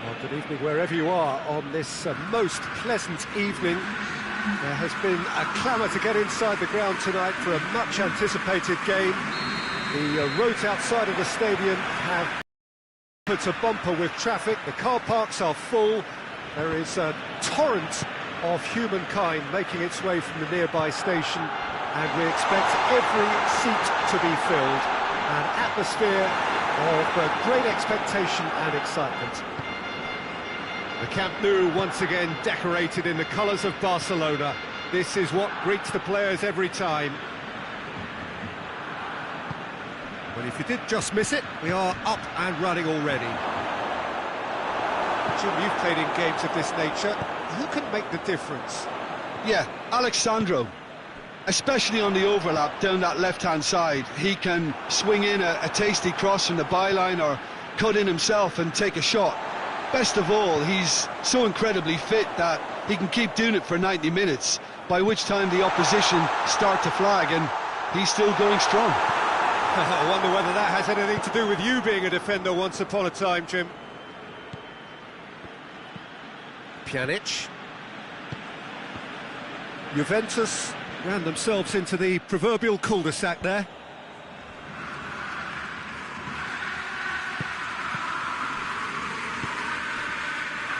Well, good evening wherever you are on this most pleasant evening. There has been a clamour to get inside the ground tonight for a much anticipated game. The roads outside of the stadium have put a bumper with traffic. The car parks are full. There is a torrent of humankind making its way from the nearby station, and we expect every seat to be filled. An atmosphere of great expectation and excitement. The Camp Nou once again decorated in the colours of Barcelona. This is what greets the players every time. Well, if you did just miss it, we are up and running already. Jim, you've played in games of this nature. Who can make the difference? Yeah, Alexandro. Especially on the overlap down that left-hand side. He can swing in a tasty cross from the byline or cut in himself and take a shot. Best of all, he's so incredibly fit that he can keep doing it for 90 minutes, by which time the opposition start to flag, and he's still going strong. I wonder whether that has anything to do with you being a defender once upon a time, Jim. Pjanic. Juventus ran themselves into the proverbial cul-de-sac there.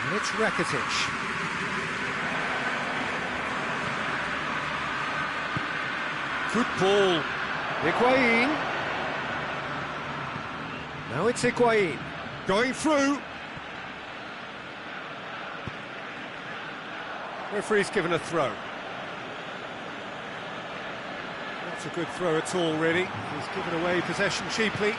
And it's Rakitic. Good ball. Higuain. Now it's Higuain. Going through. Referee's given a throw. Not a good throw at all, really. He's given away possession cheaply.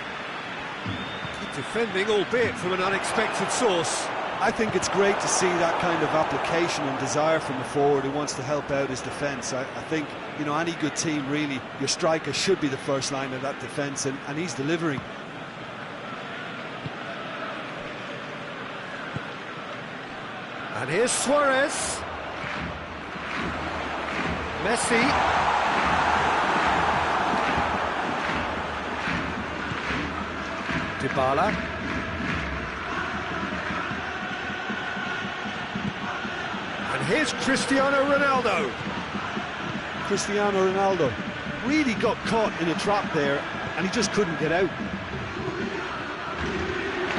Good defending, albeit from an unexpected source. I think it's great to see that kind of application and desire from a forward who wants to help out his defence. I think, you know, any good team, really, your striker should be the first line of that defence, and he's delivering. And here's Suarez. Messi. Dybala. And here's Cristiano Ronaldo. Cristiano Ronaldo really got caught in a trap there, and he just couldn't get out.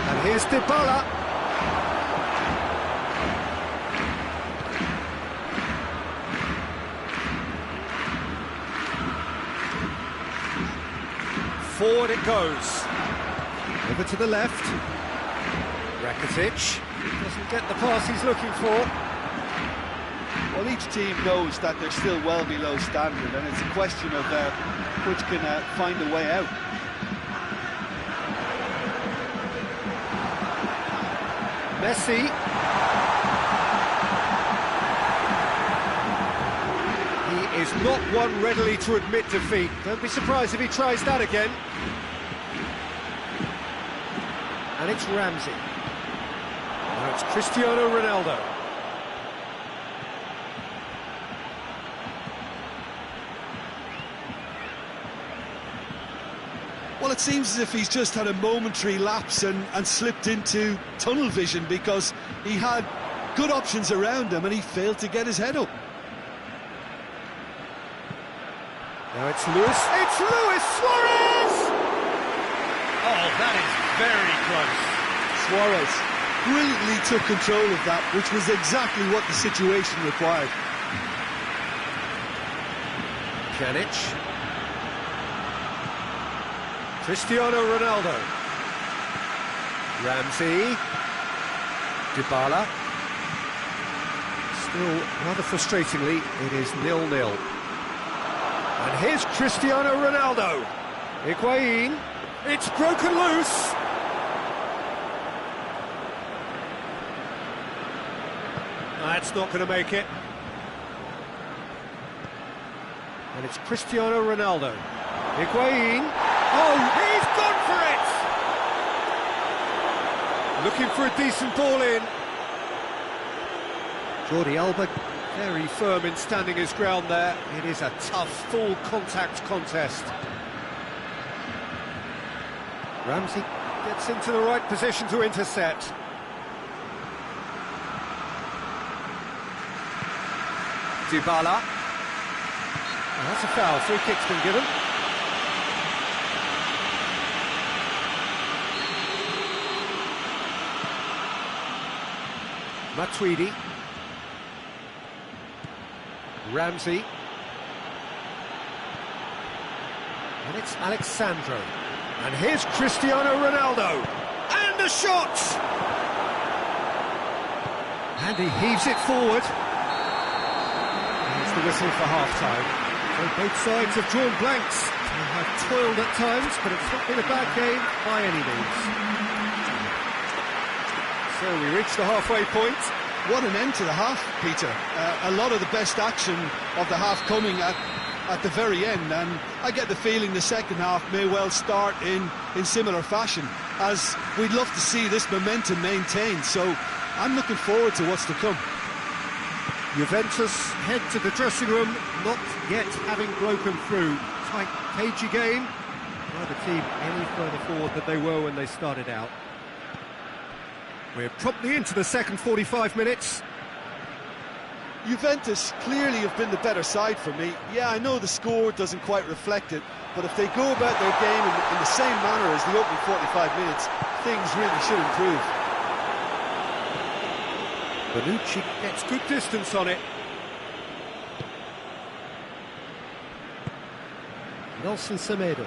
And here's Dybala. Forward it goes. Over to the left. Rakitic doesn't get the pass he's looking for. Well, each team knows that they're still well below standard, and it's a question of which can find a way out. Messi. He is not one readily to admit defeat. Don't be surprised if he tries that again. And it's Ramsey. Now it's Cristiano Ronaldo. Well, it seems as if he's just had a momentary lapse and slipped into tunnel vision, because he had good options around him and he failed to get his head up. Now it's Luis. It's Luis Suarez! Oh, that is very close. Suarez brilliantly took control of that, which was exactly what the situation required. Pjanic. Cristiano Ronaldo. Ramsey. Dybala. Still, rather frustratingly, it is 0-0. And here's Cristiano Ronaldo. Higuain. It's broken loose. That's not going to make it. And it's Cristiano Ronaldo. Higuain. Oh, he's gone for it! Looking for a decent ball in. Jordi Alba, very firm in standing his ground there. It is a tough, full contact contest. Ramsey gets into the right position to intercept. Dybala. Oh, that's a foul, free kick's been given. Matuidi. Ramsey. And it's Alexandro. And here's Cristiano Ronaldo. And a shot! And he heaves it forward. There's the whistle for half-time. So both sides have drawn blanks. They have toiled at times, but it's not been a bad game by any means. So we reach the halfway point. What an end to the half, Peter. A lot of the best action of the half coming at the very end, and I get the feeling the second half may well start in similar fashion, as we'd love to see this momentum maintained, so I'm looking forward to what's to come. Juventus head to the dressing room, not yet having broken through. Tight, cagey game. Neither team any further forward than they were when they started out. We're promptly into the second 45 minutes. Juventus clearly have been the better side for me. Yeah, I know the score doesn't quite reflect it, but if they go about their game in the same manner as the opening 45 minutes, things really should improve. Bonucci gets good distance on it. Nelson Semedo.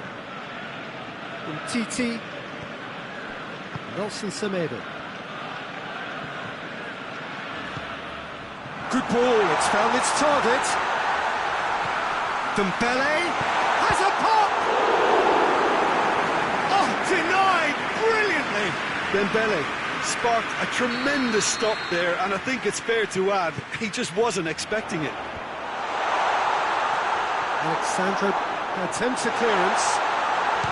Umtiti. Nelson Semedo. Good ball, it's found its target. Dembele has a pop! Oh, denied brilliantly! Dembele sparked a tremendous stop there, and I think it's fair to add, he just wasn't expecting it. Alexandro attempts a clearance.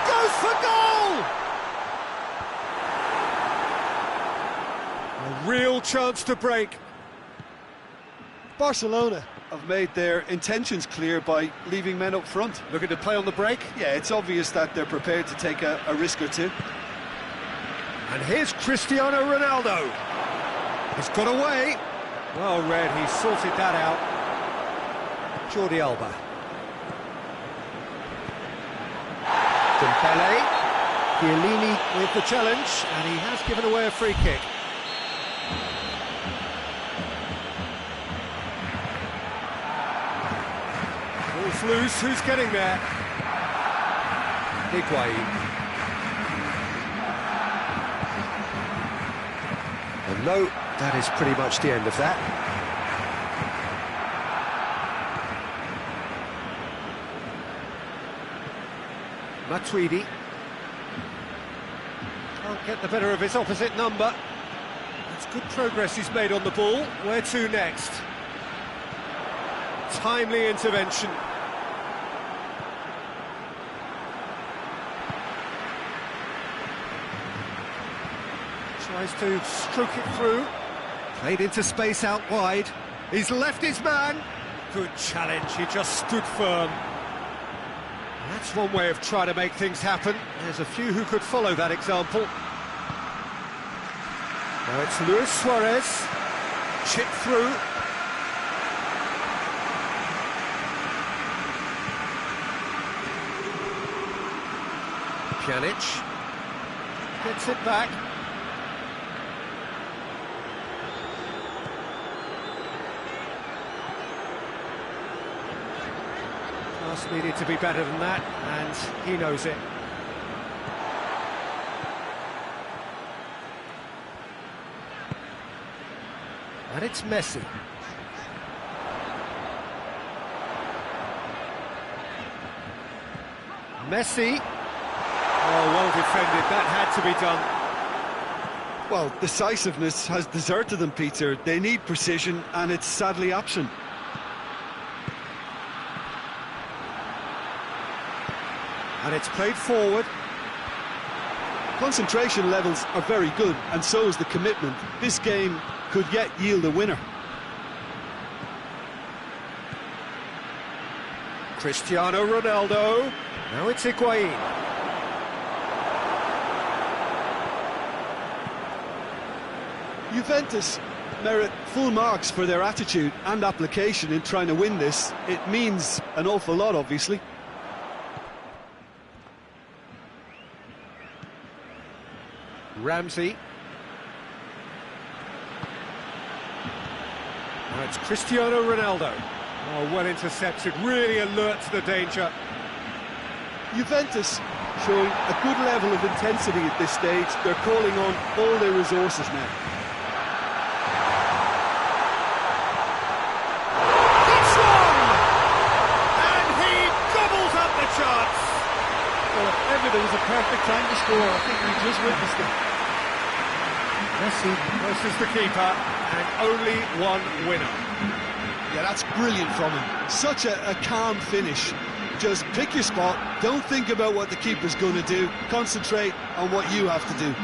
Goes for goal! A real chance to break. Barcelona have made their intentions clear by leaving men up front. Looking to play on the break. Yeah, it's obvious that they're prepared to take a risk or two. And here's Cristiano Ronaldo. He's got away. Well read, he sorted that out. Jordi Alba. Dembele. Chiellini with the challenge, and he has given away a free kick. Ball's loose, who's getting there? Higuain. And no, that is pretty much the end of that. Matuidi. Can't get the better of his opposite number. It's good progress he's made on the ball. Where to next? Timely intervention. Tries to stroke it through. Played into space out wide. He's left his man. Good challenge, he just stood firm. That's one way of trying to make things happen. There's a few who could follow that example. Now it's Luis Suarez. Chip through. Pjanic. Gets it back. Pass needed to be better than that, and he knows it. And it's Messi. Messi. Oh, well defended, that had to be done. Well, decisiveness has deserted them, Peter. They need precision, and it's sadly absent. And it's played forward. Concentration levels are very good, and so is the commitment. This game could yet yield a winner. Cristiano Ronaldo. Now it's Higuain. Juventus merit full marks for their attitude and application in trying to win this. It means an awful lot, obviously. Ramsey. Now it's Cristiano Ronaldo. Oh, well intercepted, really alert to the danger. Juventus showing a good level of intensity at this stage. They're calling on all their resources now. It's one! And he gobbles up the chance! Well, if ever there was a perfect time to score, I think we just witnessed it. Messi versus the keeper, and only one winner. Yeah, that's brilliant from him. Such a calm finish. Just pick your spot, don't think about what the keeper's going to do, concentrate on what you have to do.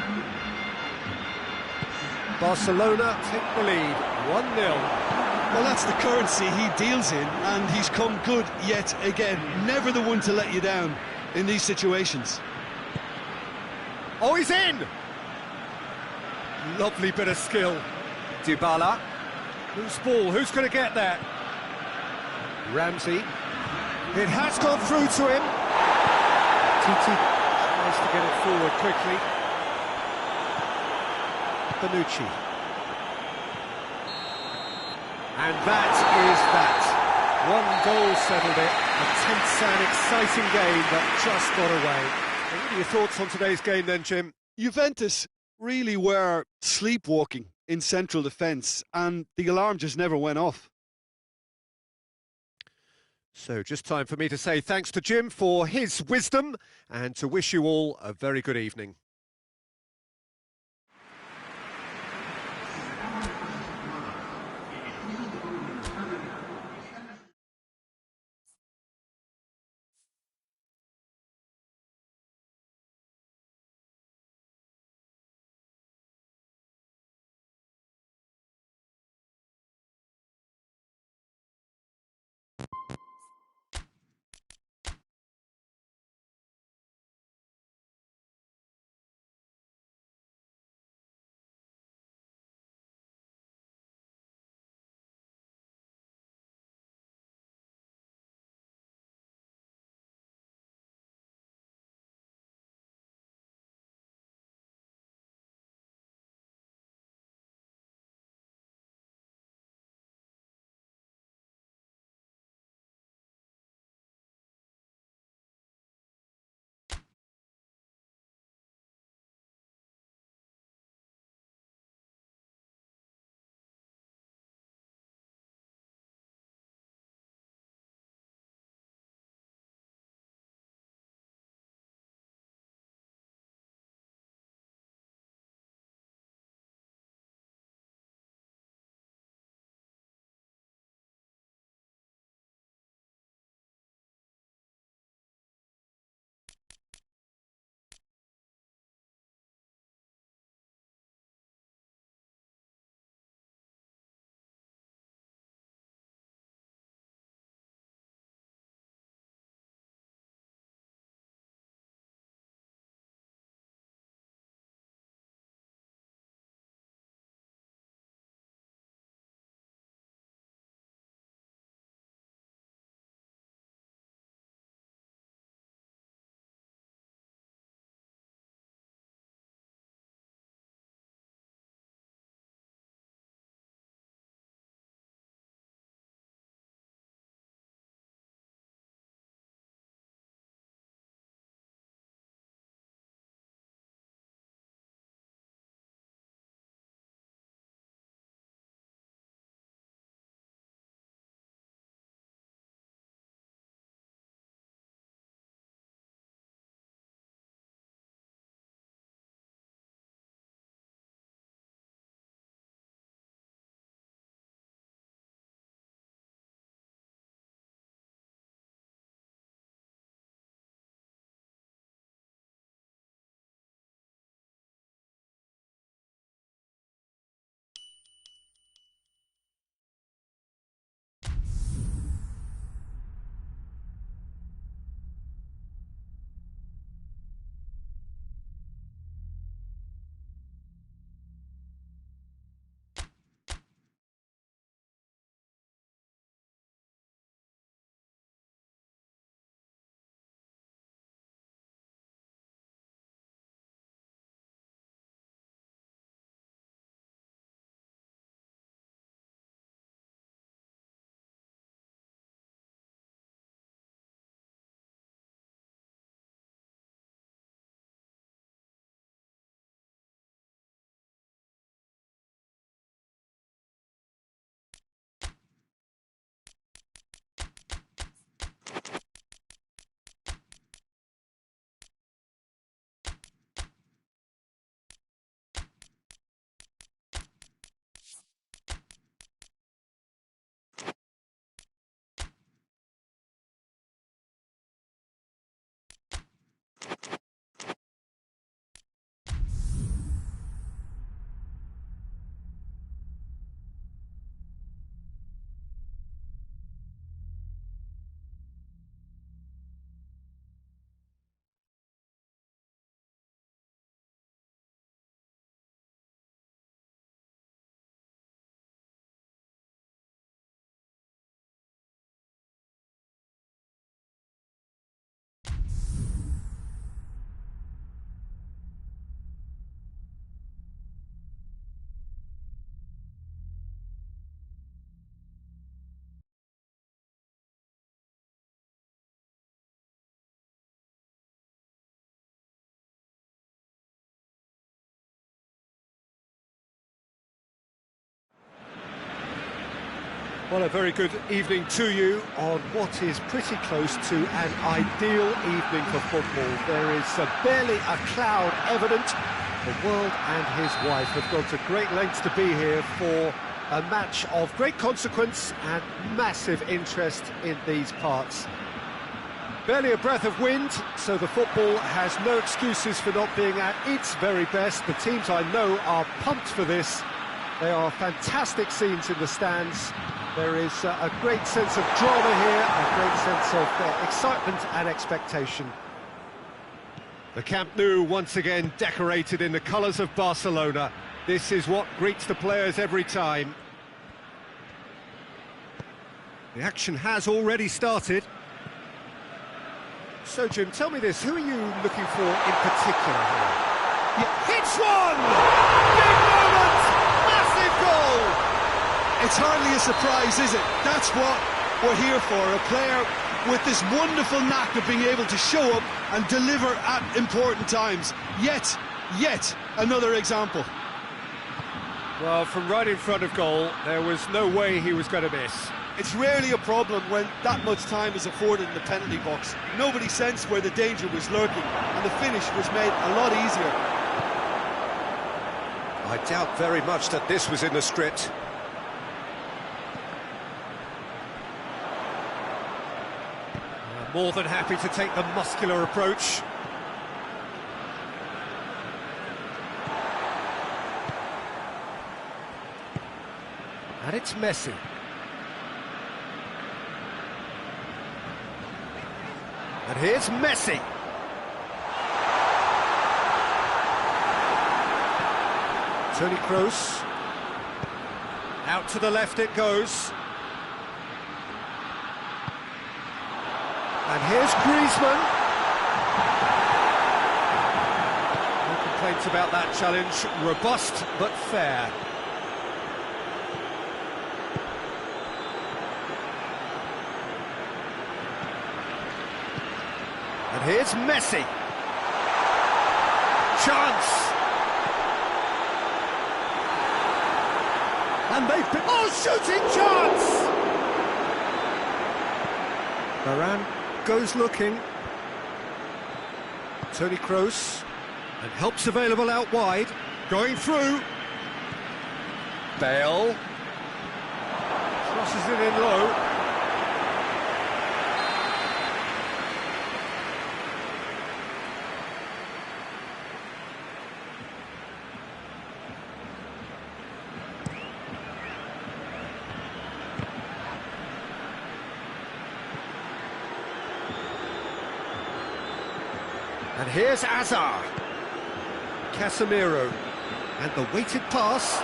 Barcelona take the lead, 1-0. Well, that's the currency he deals in, and he's come good yet again. Never the one to let you down in these situations. Oh, he's in! Lovely bit of skill. Dybala. Who's ball? Who's going to get that? Ramsey. It has gone through to him. Titi tries to get it forward quickly. Bonucci. And that is that. One goal settled it. A tense and exciting game that just got away. What are your thoughts on today's game then, Jim? Juventus really were sleepwalking in central defence, and the alarm just never went off. So just time for me to say thanks to Jim for his wisdom and to wish you all a very good evening. Well, a very good evening to you on what is pretty close to an ideal evening for football. There is barely a cloud evident. The world and his wife have gone to great lengths to be here for a match of great consequence and massive interest in these parts. Barely a breath of wind, so the football has no excuses for not being at its very best. The teams I know are pumped for this. They are fantastic scenes in the stands. There is a great sense of drama here, a great sense of excitement and expectation. The Camp Nou once again decorated in the colours of Barcelona. This is what greets the players every time. The action has already started. So, Jim, tell me this, who are you looking for in particular here? Yeah, hits one! Big moment! Massive goal! It's hardly a surprise, is it? That's what we're here for, a player with this wonderful knack of being able to show up and deliver at important times. Yet another example. Well, from right in front of goal, there was no way he was going to miss. It's rarely a problem when that much time is afforded in the penalty box. Nobody sensed where the danger was lurking, and the finish was made a lot easier. I doubt very much that this was in the script. More than happy to take the muscular approach. And it's Messi. And here's Messi. Toni Kroos. Out to the left it goes. And here's Griezmann. No complaints about that challenge. Robust but fair. And here's Messi. Chance. And they've been... Oh, shooting chance! Varane goes looking. Toni Kroos. And help's available out wide. Going through. Bale. Crosses it in low. And here's Hazard. Casemiro. And the weighted pass.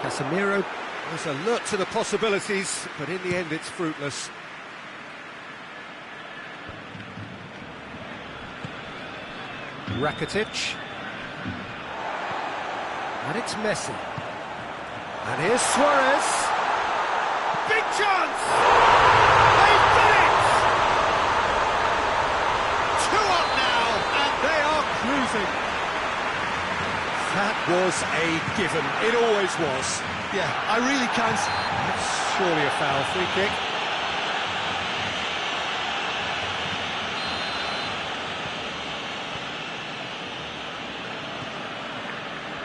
Casemiro was alert to the possibilities, but in the end it's fruitless. Rakitic. And it's Messi. And here's Suarez. Big chance! They've done it! 2 up now, and they are cruising. That was a given. It always was. Yeah, I really can't... That's surely a foul free kick.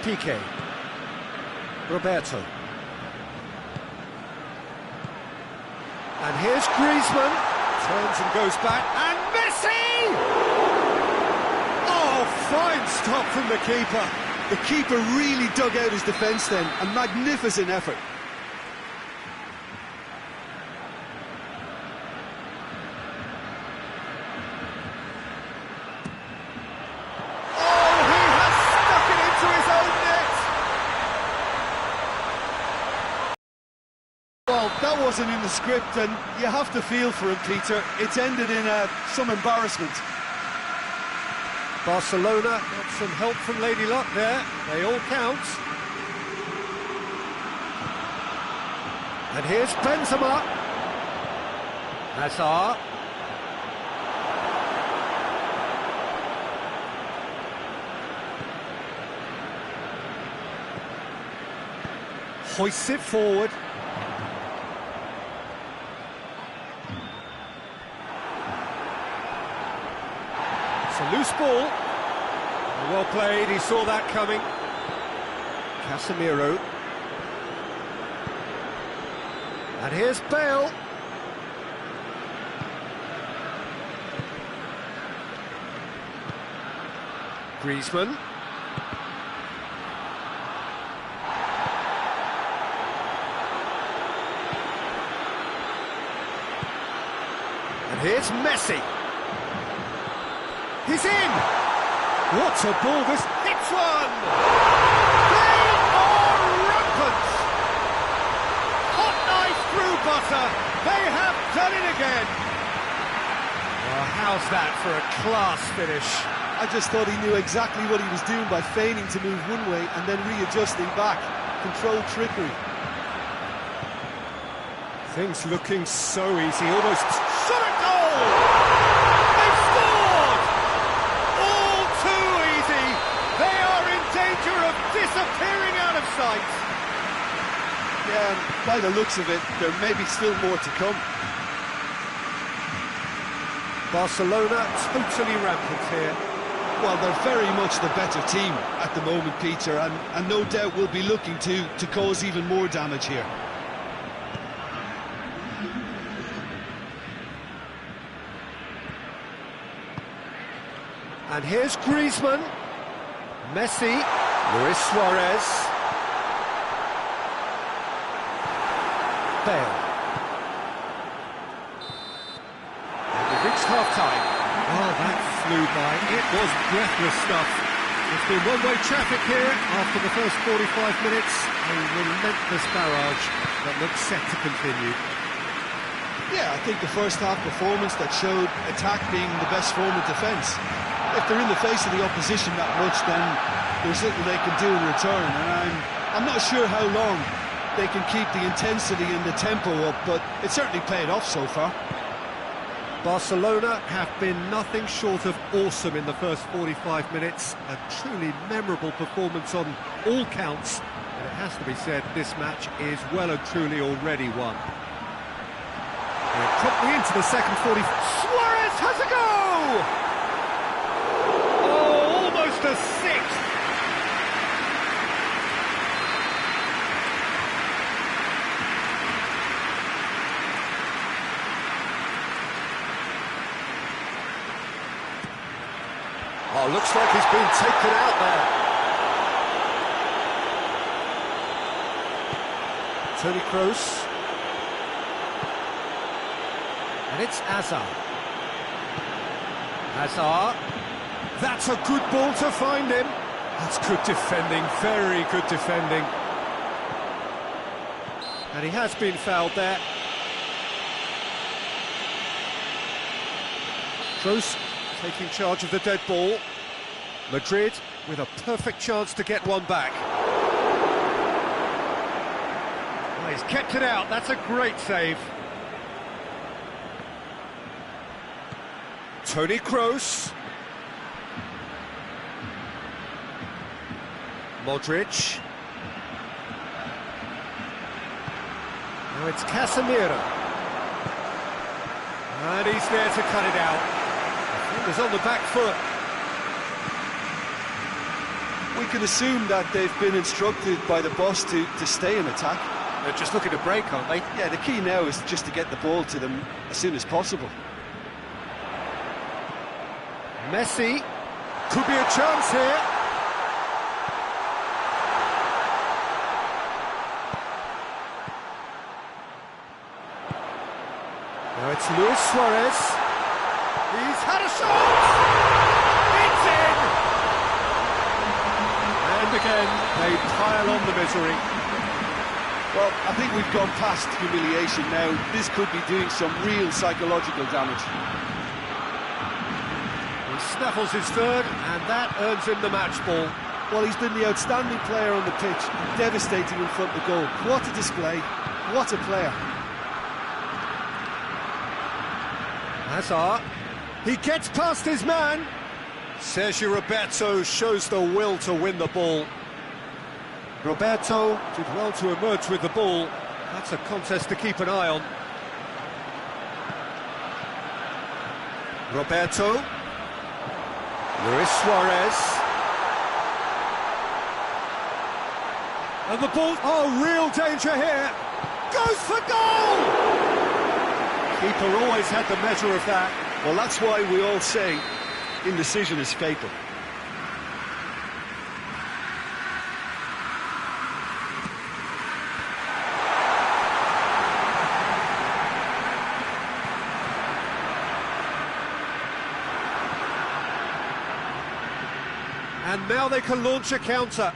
Piqué. Roberto. And here's Griezmann. Turns and goes back. And Messi! Oh, fine stop from the keeper. The keeper really dug out his defence then. A magnificent effort. Well, that wasn't in the script, and you have to feel for him, Peter. It's ended in some embarrassment. Barcelona got some help from Lady Luck there. They all count. And here's Benzema. Hazard. Hoists it forward. a loose ball. Well played, he saw that coming. Casemiro. And here's Bale. Griezmann. And here's Messi. He's in! What a ball, this hits one! They are rampant! Hot knife through butter, they have done it again! Well, how's that for a class finish? I just thought he knew exactly what he was doing by feigning to move one way and then readjusting back. Controlled trickery. Things looking so easy, almost shot a goal! They've scored! All too easy! They are in danger of disappearing out of sight! Yeah, and by the looks of it, there may be still more to come. Barcelona totally rampant here. Well, they're very much the better team at the moment, Peter, and no doubt will be looking to cause even more damage here. And here's Griezmann, Messi, Luis Suarez, Bale. And we've reached half-time. Oh, that flew by. It was breathless stuff. It's been one-way traffic here after the first 45 minutes. A relentless barrage that looks set to continue. Yeah, I think the first half performance that showed attack being the best form of defence. If they're in the face of the opposition that much, then there's little they can do in return, and I'm not sure how long they can keep the intensity and the tempo up, but it certainly paid off so far. Barcelona have been nothing short of awesome in the first 45 minutes. A truly memorable performance on all counts, and it has to be said, this match is well and truly already won. And promptly into the second 40. Suarez has a go! Almost a sixth. Oh, looks like he's been taken out there. Toni Kroos. And it's Hazard. Hazard. That's a good ball to find him. That's good defending, very good defending. And he has been fouled there. Kroos taking charge of the dead ball. Madrid with a perfect chance to get one back. Well, he's kept it out, that's a great save. Toni Kroos. Modric. Now it's Casemiro. And he's there to cut it out. He was on the back foot. We can assume that they've been instructed by the boss to stay in attack. They're just looking to break, aren't they? Yeah, the key now is just to get the ball to them as soon as possible. Messi. Could be a chance here. Now it's Luis Suarez. He's had a shot! It's in! And again, they pile on the misery. Well, I think we've gone past humiliation now. This could be doing some real psychological damage. He snaffles his third, and that earns him the match ball. Well, he's been the outstanding player on the pitch, devastating in front of the goal. What a display, what a player. Hazard, he gets past his man. Sergio Roberto shows the will to win the ball. Roberto did well to emerge with the ball. That's a contest to keep an eye on. Roberto. Luis Suarez. And the ball, oh, real danger here. Goes for goal! Keeper always had the measure of that. Well, that's why we all say indecision is fatal. And now they can launch a counter.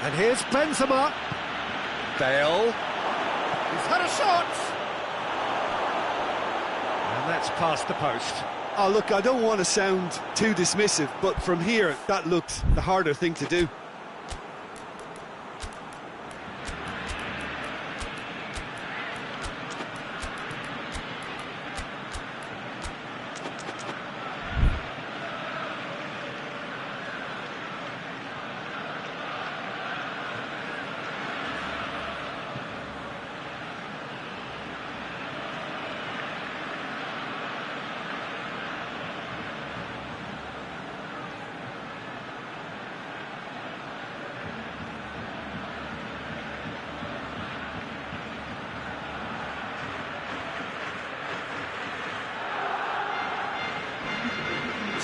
And here's Benzema. Bale. He's had a shot. And that's past the post. Oh, look, I don't want to sound too dismissive, but from here, that looked the harder thing to do.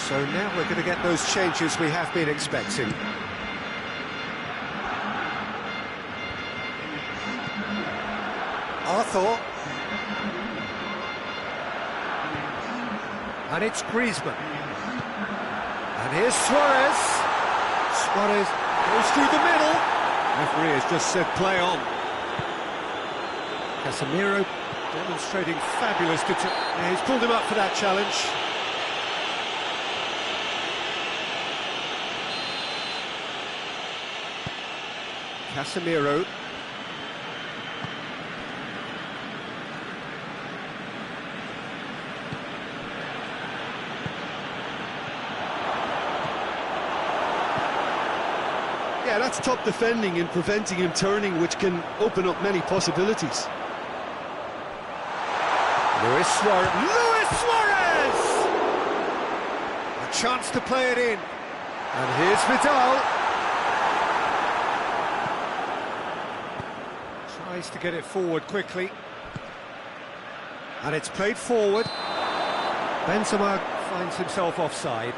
So now we're going to get those changes we have been expecting. Arthur. And it's Griezmann. And here's Suarez. Suarez goes through the middle. Referee has just said play on. Casemiro demonstrating fabulous yeah, he's pulled him up for that challenge. Casemiro. Yeah, that's top defending and preventing him turning, which can open up many possibilities. Luis Suarez. Luis Suarez! A chance to play it in. And here's Vidal. Tries to get it forward quickly. And it's played forward. Benzema finds himself offside.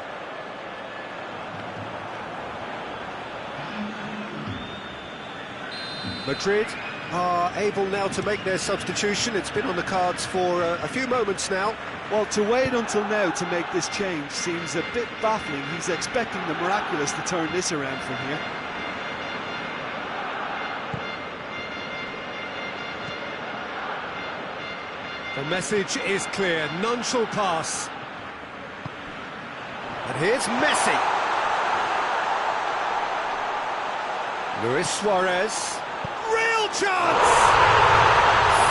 Madrid are able now to make their substitution. It's been on the cards for a few moments now. Well, to wait until now to make this change seems a bit baffling. He's expecting the miraculous to turn this around from here. The message is clear, none shall pass. And here's Messi. Luis Suarez. Real chance!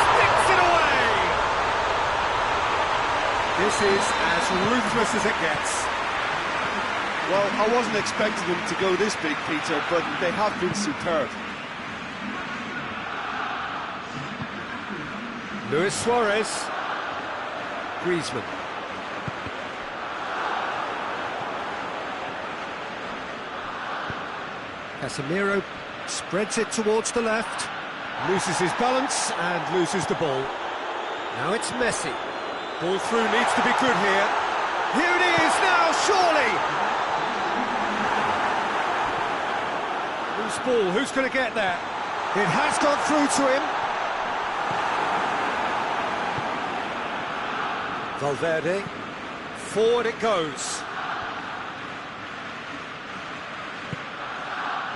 Sticks it away! This is as ruthless as it gets. Well, I wasn't expecting them to go this big, Peter, but they have been superb. Luis Suarez. Griezmann. Casemiro spreads it towards the left, loses his balance and loses the ball. Now it's Messi. Ball through needs to be good here. Here it is now, surely! Whose ball? Who's going to get there? It has got through to him. Valverde. Forward it goes.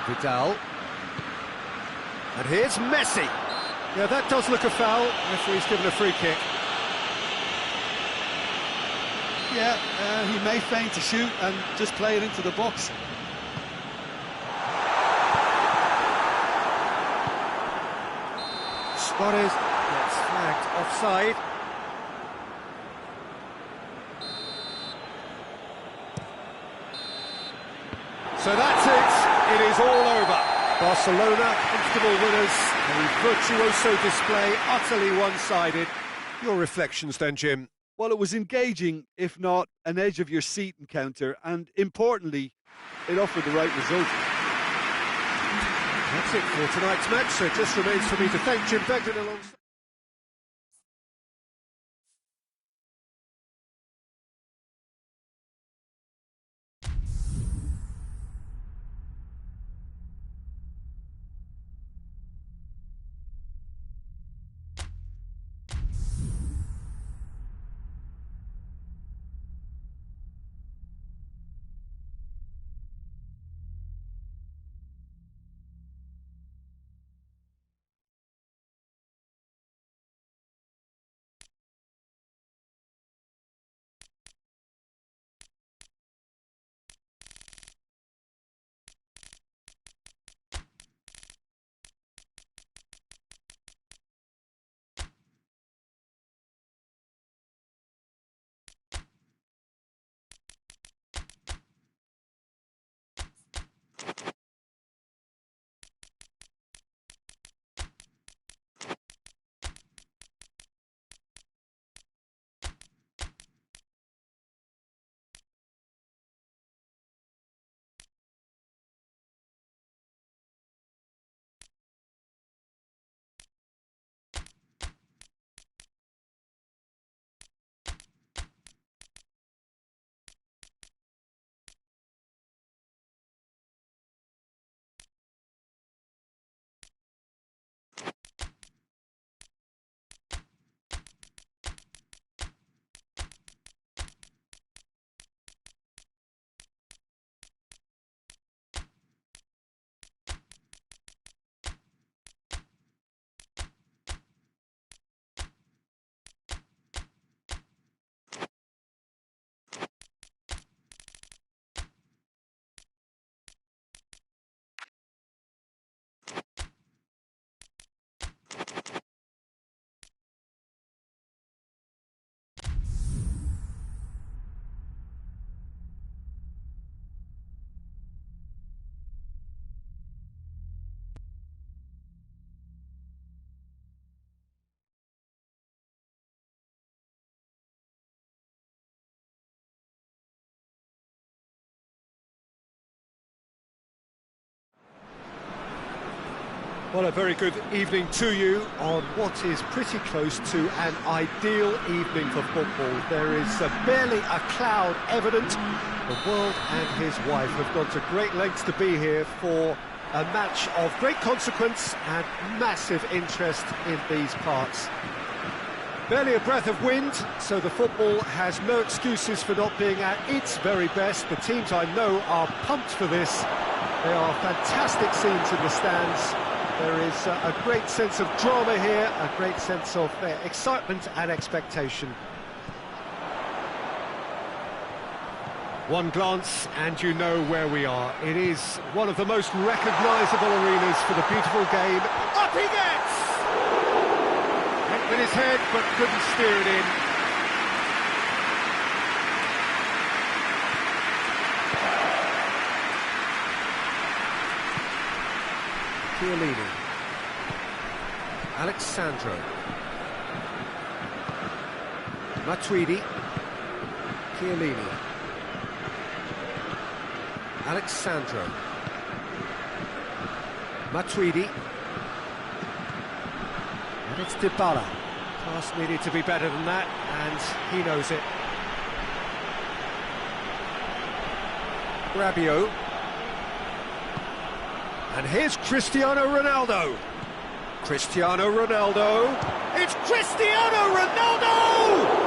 Vidal. And here's Messi. Yeah, that does look a foul. Referee's given a free kick. Yeah, he may feign to shoot and just play it into the box. Suarez gets flagged offside. So that's it. It is all over. Barcelona, comfortable winners. A virtuoso display, utterly one-sided. Your reflections then, Jim? Well, it was engaging, if not an edge-of-your-seat encounter, and importantly, it offered the right result. That's it for tonight's match, so it just remains for me to thank Jim Beglin alongside. Well, a very good evening to you on what is pretty close to an ideal evening for football. There is barely a cloud evident. The world and his wife have gone to great lengths to be here for a match of great consequence and massive interest in these parts. Barely a breath of wind, so the football has no excuses for not being at its very best. The teams I know are pumped for this. They are fantastic scenes in the stands. There is a great sense of drama here, a great sense of excitement and expectation. One glance and you know where we are. It is one of the most recognisable arenas for the beautiful game. Up he gets! Hit with his head, but couldn't steer it in. Chiellini. Alexandro. Matuidi. Chiellini. Alexandro. Matuidi. And it's Dybala. Pass needed to be better than that, and he knows it. Rabiot. And here's Cristiano Ronaldo. Cristiano Ronaldo. It's Cristiano Ronaldo!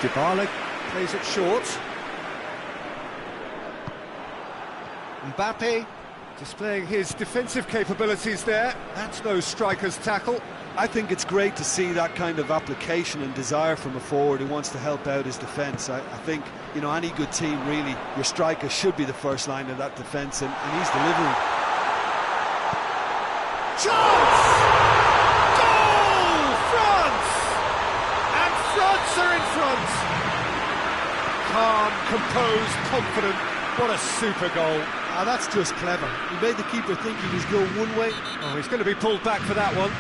Dybala plays it short. Mbappe displaying his defensive capabilities there. That's no striker's tackle. I think it's great to see that kind of application and desire from a forward who wants to help out his defence. I think, you know, any good team, really, your striker should be the first line of that defence, and he's delivering. Chance! Goal! France! And France are in front. Calm, composed, confident. What a super goal. Ah, that's just clever. He made the keeper think he was going one way. Oh, he's going to be pulled back for that one.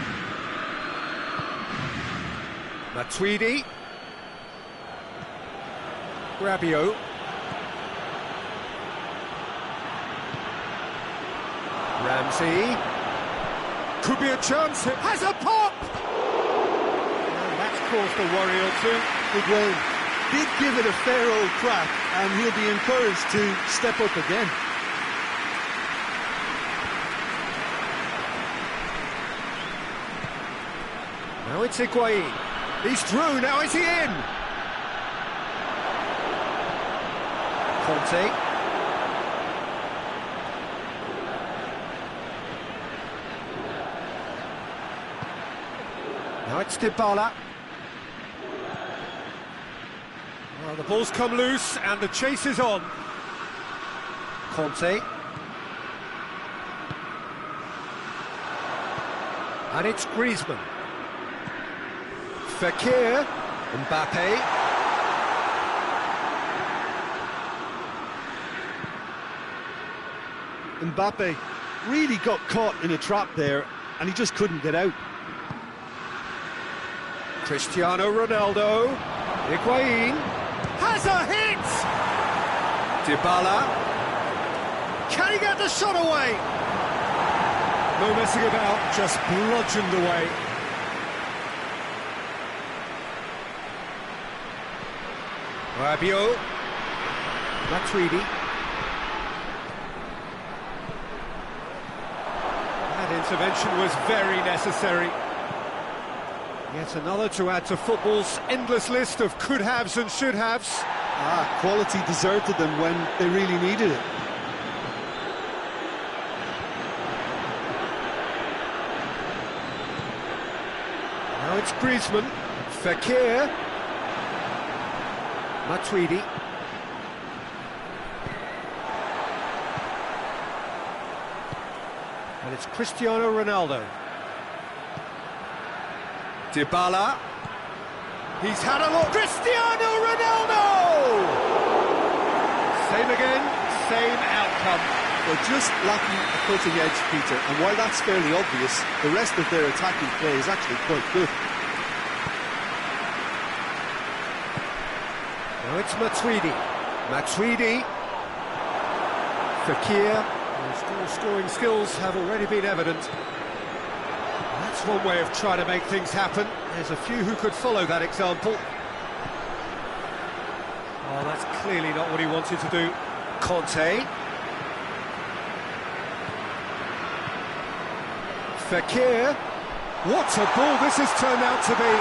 Matuidi. Rabiot. Ramsey. Could be a chance. It has a pop! And that's caused a worry or two. Well, did give it a fair old crack, and he'll be encouraged to step up again. Now it's Higuain. He's through, now is he in? Conte. Now it's Dybala. Well, the ball's come loose and the chase is on. Conte. And it's Griezmann. Fekir. Mbappe. Mbappe really got caught in a trap there, and he just couldn't get out. Cristiano Ronaldo. Higuain. Has a hit! Dybala. Can he get the shot away? No messing about, just bludgeoned away. Rabiot. Matuidi. That intervention was very necessary. Yet another to add to football's endless list of could-haves and should-haves. Ah, quality deserted them when they really needed it. Now it's Griezmann. Fekir. Matuidi. And it's Cristiano Ronaldo. Dybala. He's had a look. Cristiano Ronaldo! Same again, same outcome. They're just lacking a cutting edge, Peter, and while that's fairly obvious, the rest of their attacking play is actually quite good. Now it's Matuidi. Matuidi. Fekir. His scoring skills have already been evident. That's one way of trying to make things happen. There's a few who could follow that example. Oh, that's clearly not what he wanted to do. Conte. Fekir. What a ball this has turned out to be.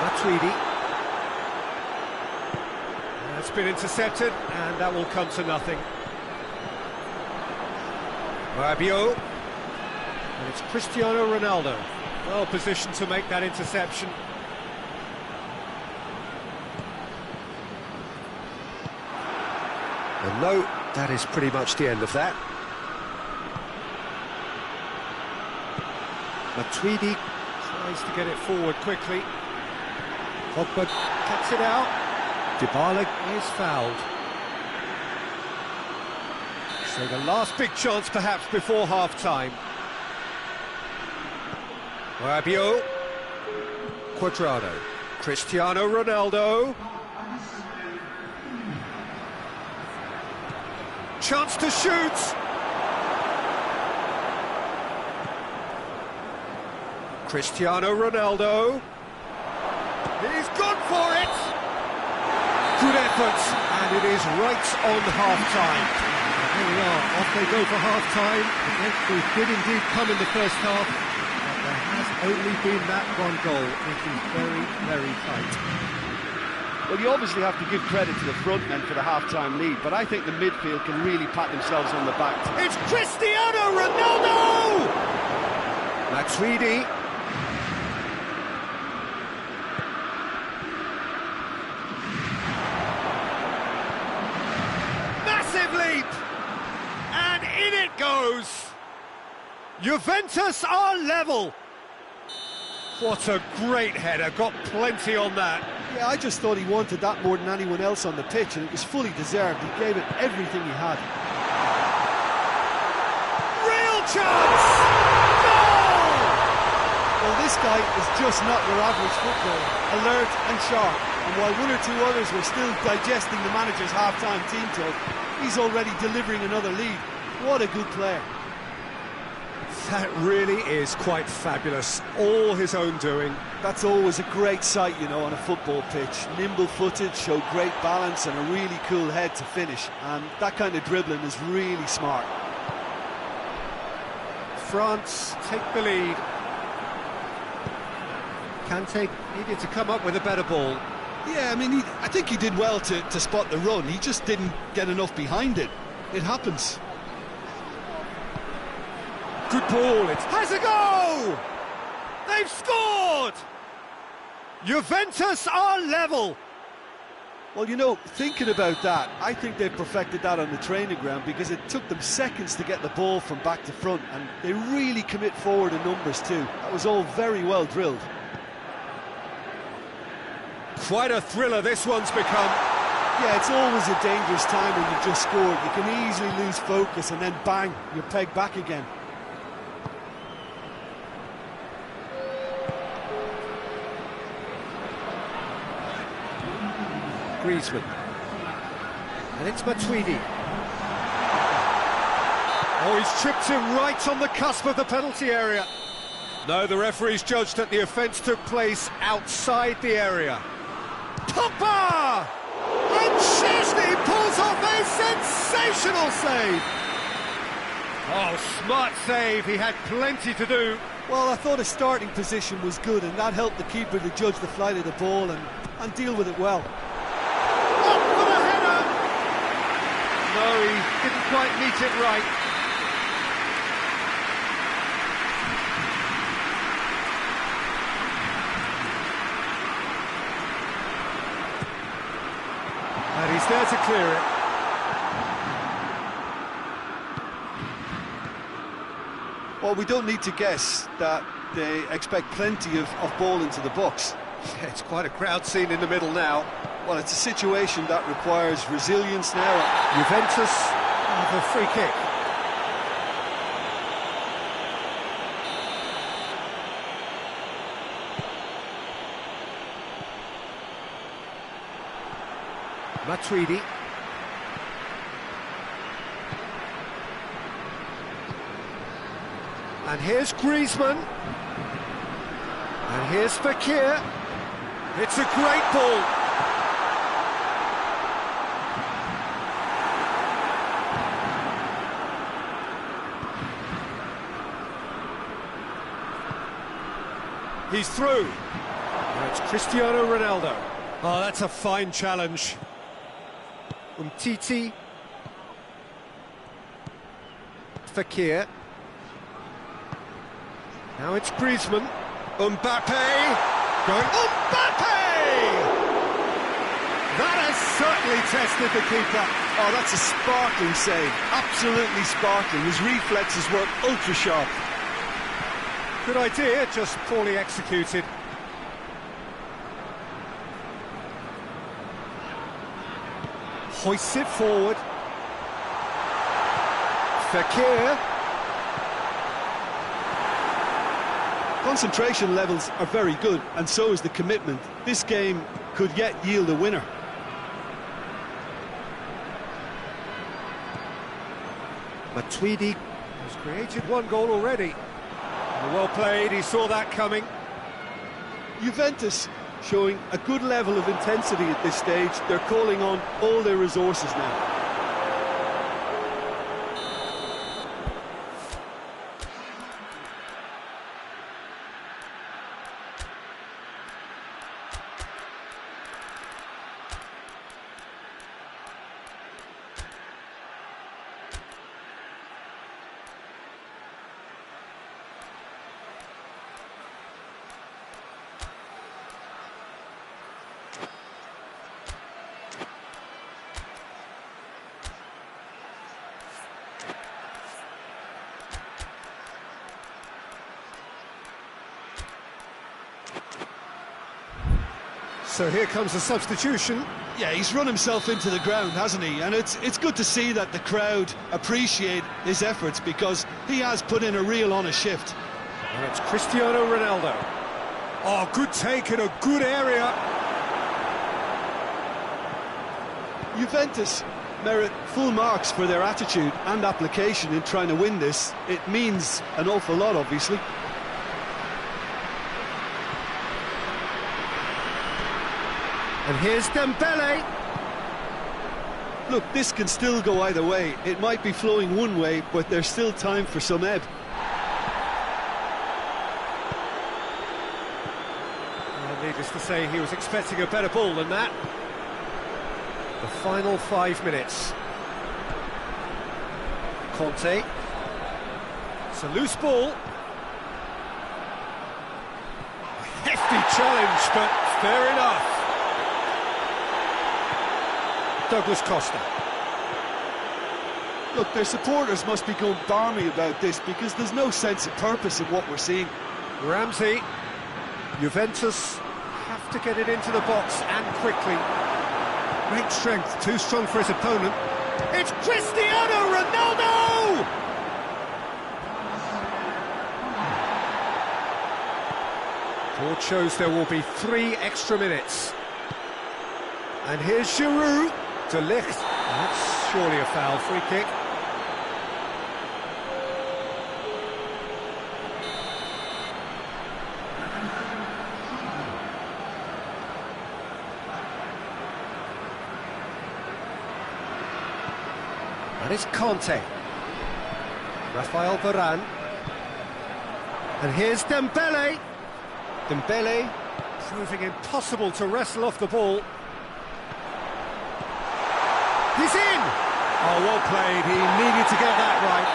Matuidi. That's been intercepted, and that will come to nothing. Rabiot. And it's Cristiano Ronaldo. Well positioned to make that interception. And no, that is pretty much the end of that. Matuidi tries to get it forward quickly. Pogba cuts it out. Dybala is fouled. So the last big chance perhaps before half-time. Rabiot. Cuadrado. Cristiano Ronaldo. Chance to shoot! Cristiano Ronaldo. He's gone for it! Good effort, and it is right on half-time. Here we are, off they go for half-time. The breakthrough did indeed come in the first half, but there has only been that one goal. It is very, very tight. Well, you obviously have to give credit to the front men for the half-time lead, but I think the midfield can really pat themselves on the back. It's Cristiano Ronaldo! Matuidi. Massive leap! And in it goes! Juventus are level! What a great header, got plenty on that. Yeah, I just thought he wanted that more than anyone else on the pitch, and it was fully deserved. He gave it everything he had. Real chance! Goal! Well, this guy is just not your average footballer, alert and sharp. And while one or two others were still digesting the manager's half-time team talk, he's already delivering another lead. What a good player. That really is quite fabulous. All his own doing. That's always a great sight, you know, on a football pitch. Nimble-footed, showed great balance and a really cool head to finish. And that kind of dribbling is really smart. France take the lead. Kante needed to come up with a better ball. Yeah, I mean, I think he did well to spot the run. He just didn't get enough behind it. It happens. Good ball, it has a go! They've scored! Juventus are level! Well, you know, thinking about that, I think they perfected that on the training ground because it took them seconds to get the ball from back to front, and they really commit forward in numbers too. That was all very well drilled. Quite a thriller this one's become. Yeah, it's always a dangerous time when you've just scored. You can easily lose focus and then bang, you're pegged back again. Griezmann. And it's Matuidi. Oh, he's chipped him right on the cusp of the penalty area. No, the referee's judged that the offence took place outside the area. Pogba! And Szczesny pulls off a sensational save! Oh, smart save, he had plenty to do. Well, I thought his starting position was good, and that helped the keeper to judge the flight of the ball and deal with it well. Up for the header! No, he didn't quite meet it right. And he's there to clear it. Well, we don't need to guess that they expect plenty of ball into the box. Yeah, it's quite a crowd scene in the middle now. Well, it's a situation that requires resilience now. Juventus have a free kick. Matuidi. And here's Griezmann. And here's Fekir. It's a great ball. He's through. Now it's Cristiano Ronaldo. Oh, that's a fine challenge. Umtiti. Fekir. Now it's Griezmann. Mbappe. Going. Mbappe! That has certainly tested the keeper. Oh, that's a sparkling save. Absolutely sparkling. His reflexes work ultra sharp. Good idea, just poorly executed. Hoists it forward. Fekir. Concentration levels are very good, and so is the commitment. This game could yet yield a winner. Matuidi has created one goal already. Well played, he saw that coming. Juventus showing a good level of intensity at this stage. They're calling on all their resources now. So here comes a substitution. Yeah, he's run himself into the ground, hasn't he? And it's good to see that the crowd appreciate his efforts, because he has put in a real honest shift. And it's Cristiano Ronaldo. Oh, good take in a good area. Juventus merit full marks for their attitude and application in trying to win this. It means an awful lot, obviously. And here's Dembele. Look, this can still go either way. It might be flowing one way, but there's still time for some ebb. Well, needless to say, he was expecting a better ball than that. The final 5 minutes. Conte. It's a loose ball. A hefty challenge, but fair enough. Douglas Costa. Look, their supporters must be going barmy about this, because there's no sense of purpose in what we're seeing. Ramsey. Juventus have to get it into the box, and quickly. Great strength, too strong for his opponent. It's Cristiano Ronaldo! Board shows there will be 3 extra minutes. And here's Giroud. De Ligt. That's surely a foul. Free kick. And it's Conte. Rafael Varane. And here's Dembele. Dembele proving impossible to wrestle off the ball. He's in! Oh, well played. He needed to get that right.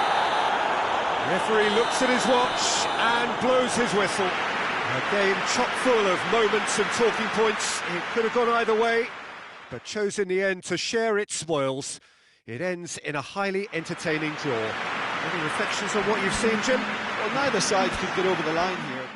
Referee looks at his watch and blows his whistle. A game chock full of moments and talking points. It could have gone either way, but chose in the end to share its spoils. It ends in a highly entertaining draw. Any reflections on what you've seen, Jim? Well, neither side could get over the line here.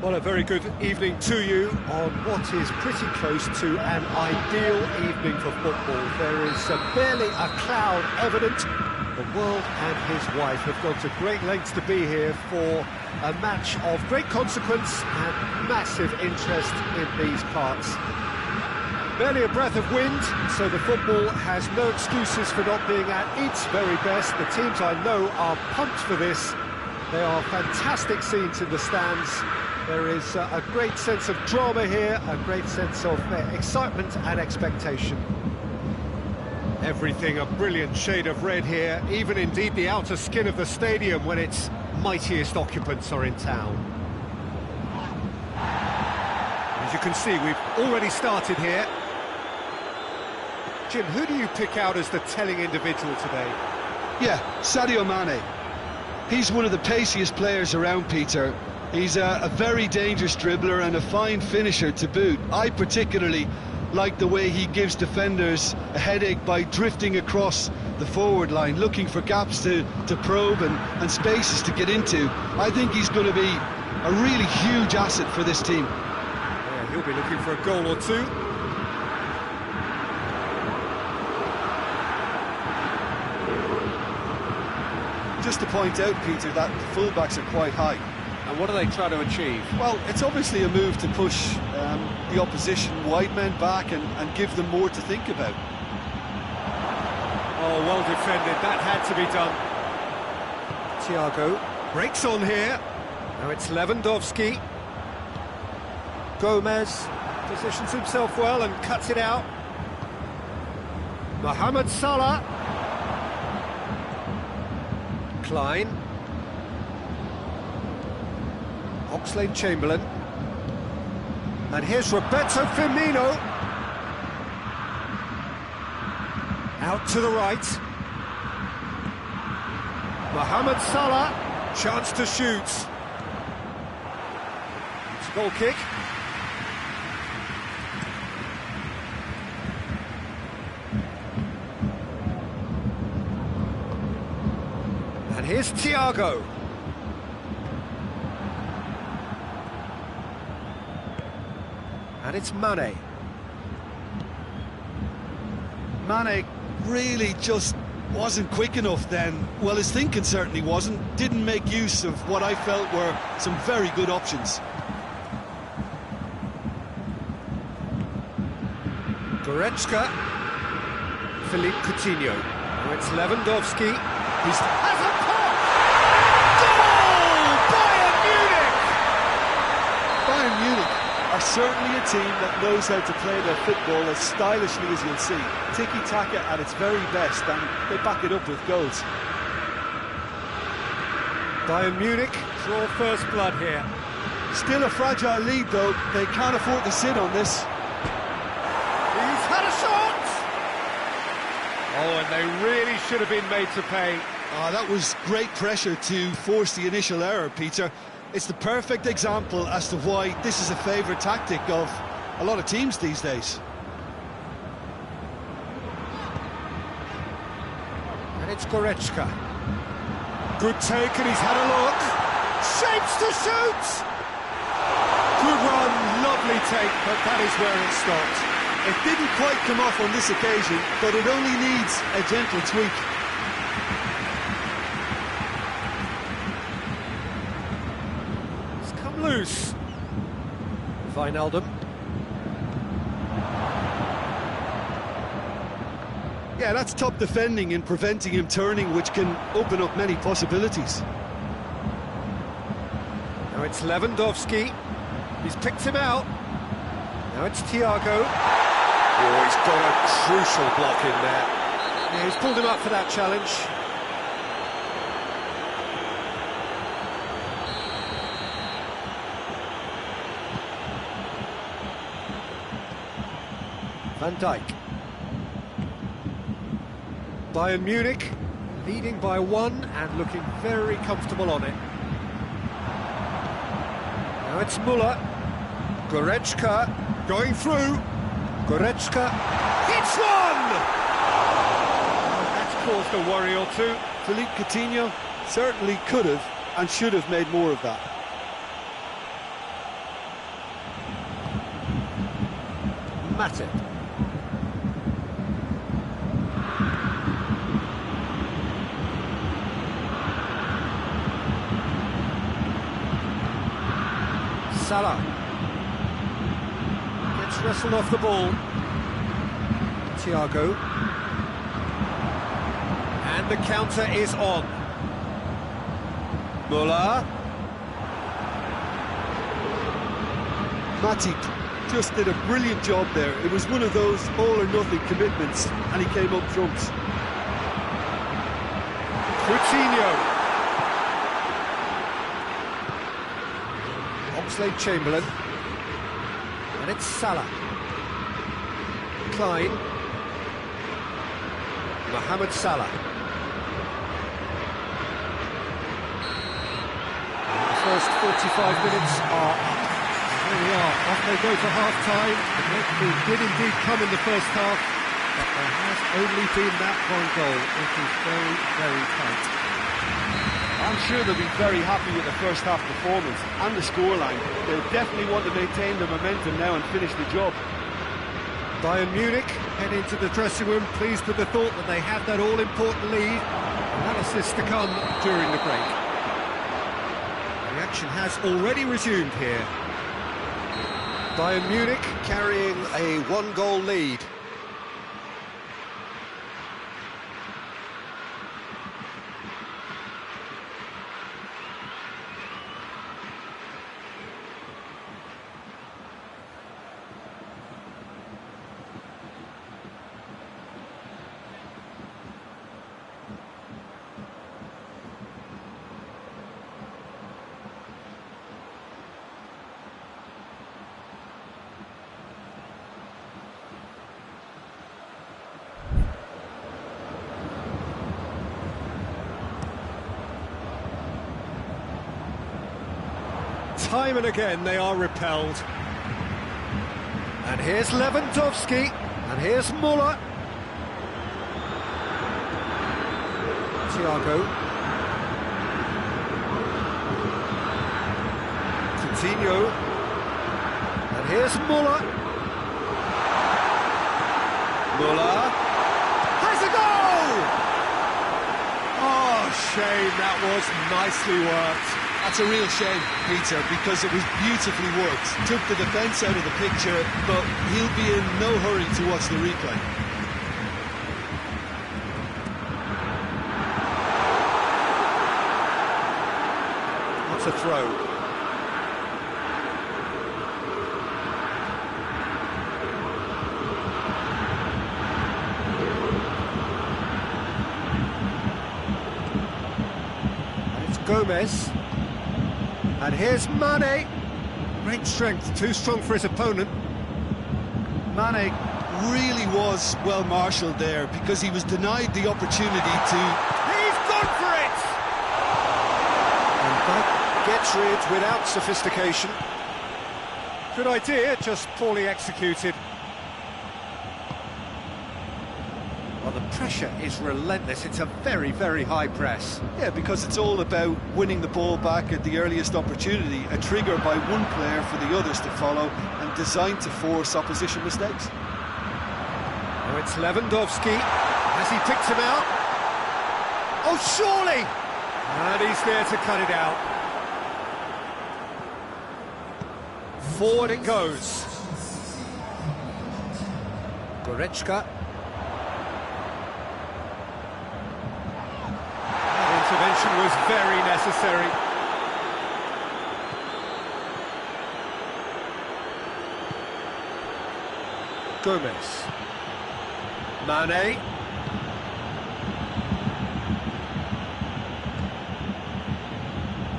Well, a very good evening to you on what is pretty close to an ideal evening for football. There is barely a cloud evident. The world and his wife have gone to great lengths to be here for a match of great consequence and massive interest in these parts. Barely a breath of wind, so the football has no excuses for not being at its very best. The teams I know are pumped for this. They are fantastic scenes in the stands. There is a great sense of drama here, a great sense of excitement and expectation. Everything a brilliant shade of red here, even indeed the outer skin of the stadium when its mightiest occupants are in town. As you can see, we've already started here. Jim, who do you pick out as the telling individual today? Yeah, Sadio Mane. He's one of the paciest players around, Peter. He's a very dangerous dribbler and a fine finisher to boot. I particularly like the way he gives defenders a headache by drifting across the forward line, looking for gaps to probe and spaces to get into. I think he's going to be a really huge asset for this team. Yeah, he'll be looking for a goal or two. Just to point out, Peter, that the fullbacks are quite high. And what are they trying to achieve? Well, it's obviously a move to push the opposition wide men back and give them more to think about. Oh, well defended, that had to be done. Thiago breaks on here. Now it's Lewandowski. Gomez positions himself well and cuts it out. Mohamed Salah. Klein. Oxlade-Chamberlain. And here's Roberto Firmino. Out to the right. Mohamed Salah. Chance to shoot. It's a goal kick. And here's Thiago. And it's Mane. Mane really just wasn't quick enough then. Well, his thinking certainly wasn't. Didn't make use of what I felt were some very good options. Goretzka. Philippe Coutinho. Now it's Lewandowski. He has a pop! Goal! Bayern Munich! Bayern Munich are certainly a team that knows how to play their football as stylishly as you'll see. Tiki-taka at its very best, and they back it up with goals. Bayern Munich draw first blood here. Still a fragile lead though, they can't afford to sit on this. He's had a shot! Oh, and they really should have been made to pay. Oh, that was great pressure to force the initial error, Peter. It's the perfect example as to why this is a favourite tactic of a lot of teams these days. And it's Goretzka. Good take, and he's had a look. Shapes to shoot! Good run, lovely take, but that is where it stopped. It didn't quite come off on this occasion, but it only needs a gentle tweak. Loose. Wijnaldum. Yeah, that's top defending and preventing him turning, which can open up many possibilities. Now it's Lewandowski. He's picked him out. Now it's Thiago. Oh, he's got a crucial block in there. Yeah, he's pulled him up for that challenge. Van Dijk. Bayern Munich leading by 1 and looking very comfortable on it. Now it's Müller. Goretzka going through. Goretzka hits one! That's caused a worry or two. Philippe Coutinho certainly could have and should have made more of that. Matip. Salah gets wrestled off the ball. Thiago. And the counter is on. Muller. Matip just did a brilliant job there. It was one of those all-or-nothing commitments, and he came up trumps. Coutinho. Oxlade-Chamberlain. And it's Salah. Klein. Mohamed Salah. The first 45 minutes are up. There we are, off they go to half-time. It did indeed come in the first half, but there has only been that one goal. It is very, very tight. I'm sure they'll be very happy with the first half performance and the scoreline. They'll definitely want to maintain the momentum now and finish the job. Bayern Munich head into the dressing room pleased with the thought that they have that all-important lead. Analysis to come during the break. The action has already resumed here. Bayern Munich carrying a one-goal lead. Time and again they are repelled. And here's Lewandowski, and here's Muller. Thiago. Coutinho. And here's Muller. Muller. Has a goal! Oh, shame, that was nicely worked. That's a real shame, Peter, because it was beautifully worked. Took the defence out of the picture, but he'll be in no hurry to watch the replay. That's a throw. And it's Gomez. And here's Mane. Great strength, too strong for his opponent. Mane really was well marshalled there because he was denied the opportunity to... He's gone for it! And that gets rid without sophistication. Good idea, just poorly executed. Well, the pressure is relentless. It's a very, very high press. Yeah, because it's all about winning the ball back at the earliest opportunity, a trigger by one player for the others to follow and designed to force opposition mistakes. Now it's Lewandowski. Has he picked him out? Oh, surely! And he's there to cut it out. Forward it goes. Goretzka. Intervention was very necessary. Gomez. Mane.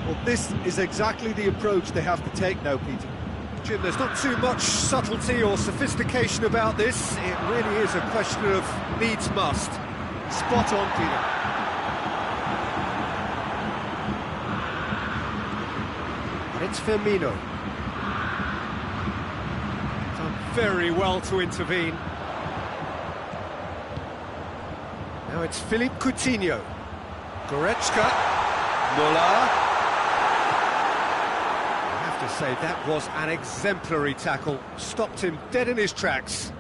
Well, this is exactly the approach they have to take now, Peter. Jim, there's not too much subtlety or sophistication about this. It really is a question of needs must. Spot on, Peter. It's Firmino. Done very well to intervene. Now it's Philippe Coutinho. Goretzka. Muller. Have to say that was an exemplary tackle. Stopped him dead in his tracks.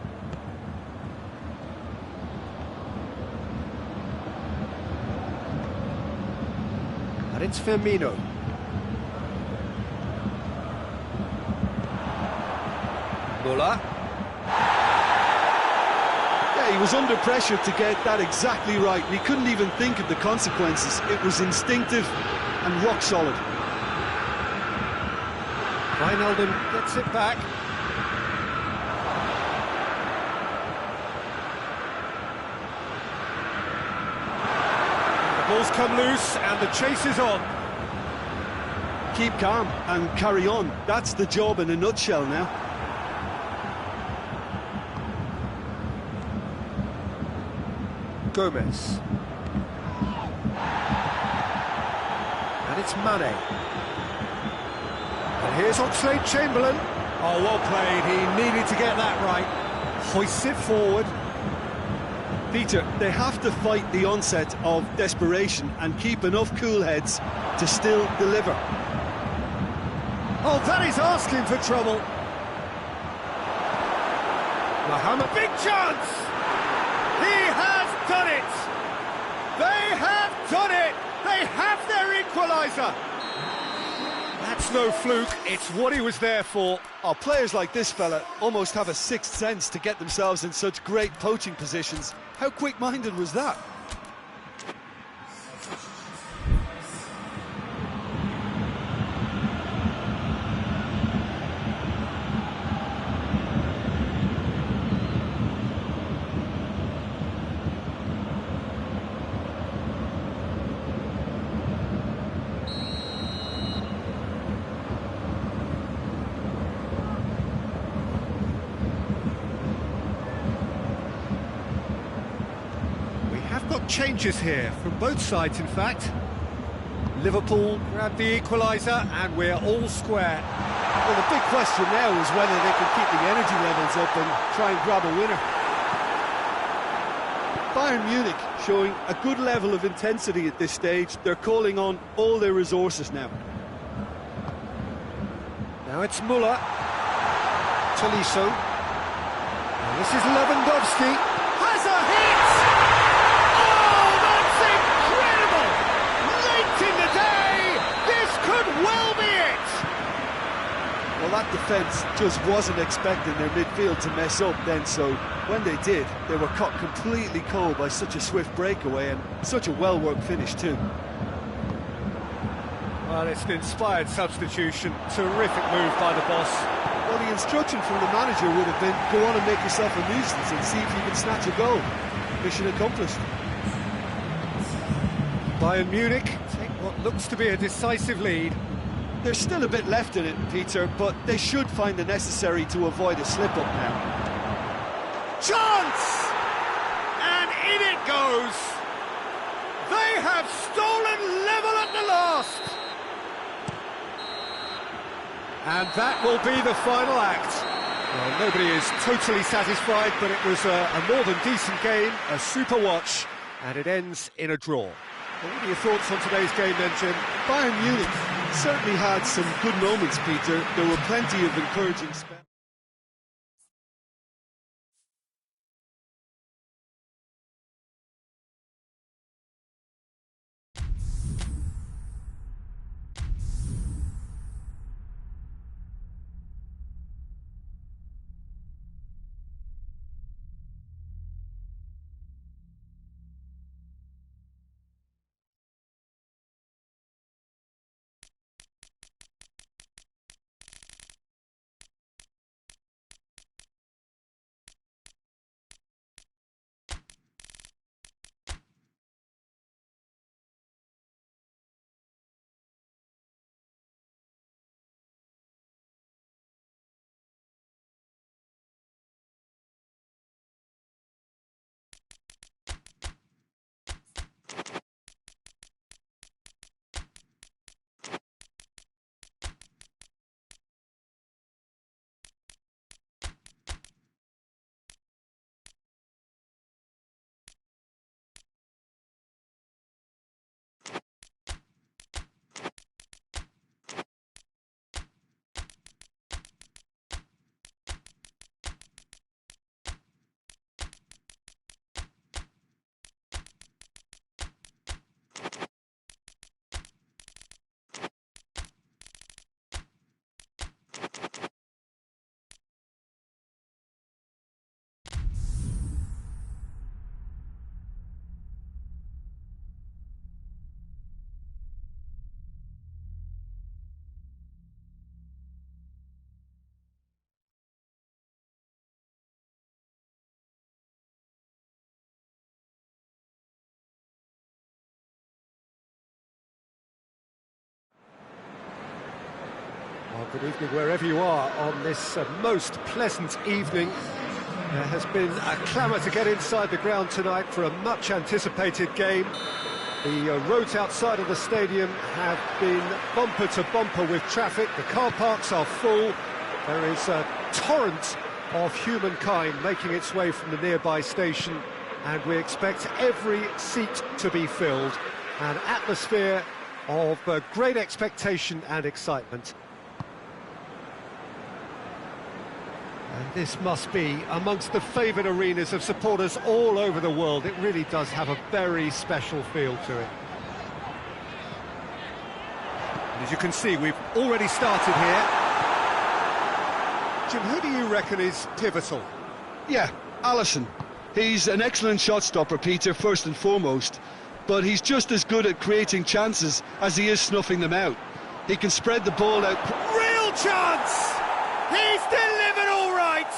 And it's Firmino. Muller. Yeah, he was under pressure to get that exactly right, and he couldn't even think of the consequences. It was instinctive and rock solid. Wijnaldum gets it back. The ball's come loose and the chase is on. Keep calm and carry on. That's the job in a nutshell now. Gomez. And it's Mane. And here's Oxlade-Chamberlain. Oh, well played. He needed to get that right. Hoists it forward. Peter, they have to fight the onset of desperation and keep enough cool heads to still deliver. Oh, that is asking for trouble. Mohamed, big chance! He has done it! They have done it! They have their equaliser! That's no fluke, it's what he was there for. Oh, players like this fella almost have a sixth sense to get themselves in such great poaching positions. How quick-minded was that? Got changes here from both sides, in fact. Liverpool grabbed the equaliser and we're all square. Well, the big question now is whether they can keep the energy levels up and try and grab a winner. Bayern Munich showing a good level of intensity at this stage. They're calling on all their resources now. Now it's Muller. Tolisso. And this is Lewandowski. Has a hit! In the day, this could well be it. Well, that defence just wasn't expecting their midfield to mess up then, so when they did, they were caught completely cold by such a swift breakaway and such a well-worked finish too. Well, it's an inspired substitution. Terrific move by the boss. Well, the instruction from the manager would have been, go on and make yourself a nuisance and see if you can snatch a goal. Mission accomplished. Bayern Munich take what looks to be a decisive lead. There's still a bit left in it, Peter, but they should find the necessary to avoid a slip-up now. Chance! And in it goes! They have stolen level at the last! And that will be the final act. Well, nobody is totally satisfied, but it was a more than decent game, a super watch, and it ends in a draw. What are your thoughts on today's game then, Jim? Bayern Munich certainly had some good moments, Peter. There were plenty of encouraging spells. Good evening wherever you are on this most pleasant evening. There has been a clamour to get inside the ground tonight for a much anticipated game. The roads outside of the stadium have been bumper to bumper with traffic. The car parks are full. There is a torrent of humankind making its way from the nearby station, and we expect every seat to be filled. An atmosphere of great expectation and excitement. And this must be amongst the favoured arenas of supporters all over the world. It really does have a very special feel to it. And as you can see, we've already started here. Jim, who do you reckon is pivotal? Yeah, Alisson. He's an excellent shot stopper, Peter, first and foremost, but he's just as good at creating chances as he is snuffing them out. He can spread the ball out. Real chance! He's delivered all right!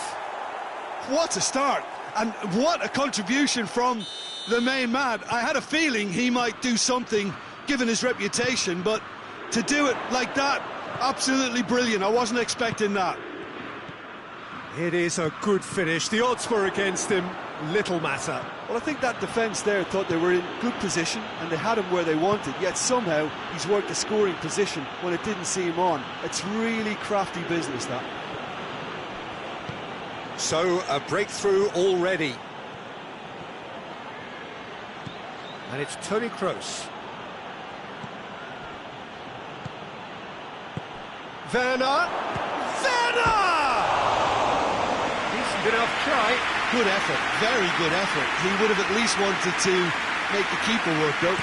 What a start, and what a contribution from the main man. I had a feeling he might do something, given his reputation, but to do it like that, absolutely brilliant. I wasn't expecting that. It is a good finish. The odds were against him. Little matter. Well, I think that defence there thought they were in good position and they had him where they wanted, yet somehow he's worked a scoring position when it didn't seem on. It's really crafty business, that. So, a breakthrough already. And it's Toni Kroos. Werner! Werner! Decent enough try. Good effort, very good effort. He would have at least wanted to make the keeper work, though.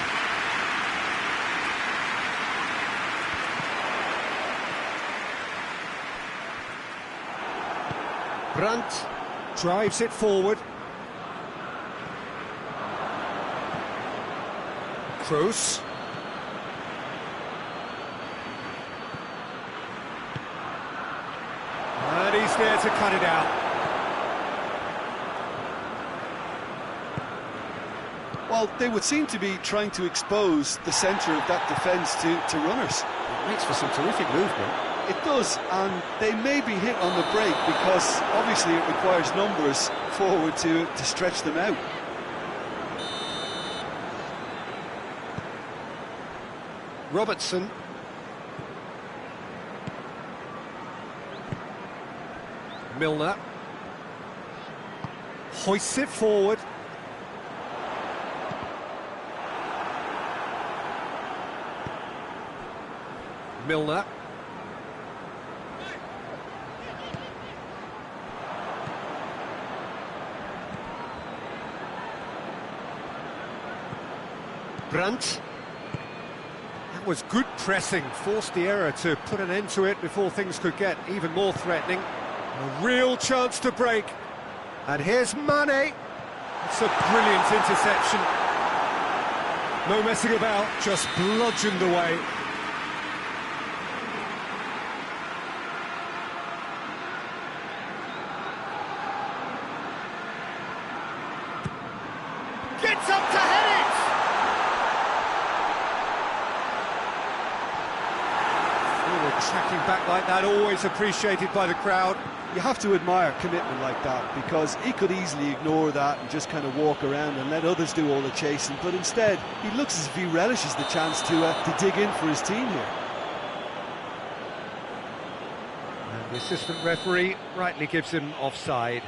Brandt drives it forward. Kroos. And he's there to cut it out. Well, they would seem to be trying to expose the centre of that defence to runners. It makes for some terrific movement. It does, and they may be hit on the break because obviously it requires numbers forward to stretch them out. Robertson. Milner. Hoists it forward. Milner. Brandt. That was good pressing, forced the error to put an end to it before things could get even more threatening. A real chance to break. And here's Mane. It's a brilliant interception. No messing about, just bludgeoned away. Gets up to head it! Forward tracking back like that, always appreciated by the crowd. You have to admire commitment like that, because he could easily ignore that and just kind of walk around and let others do all the chasing, but instead he looks as if he relishes the chance to dig in for his team here. And the assistant referee rightly gives him offside.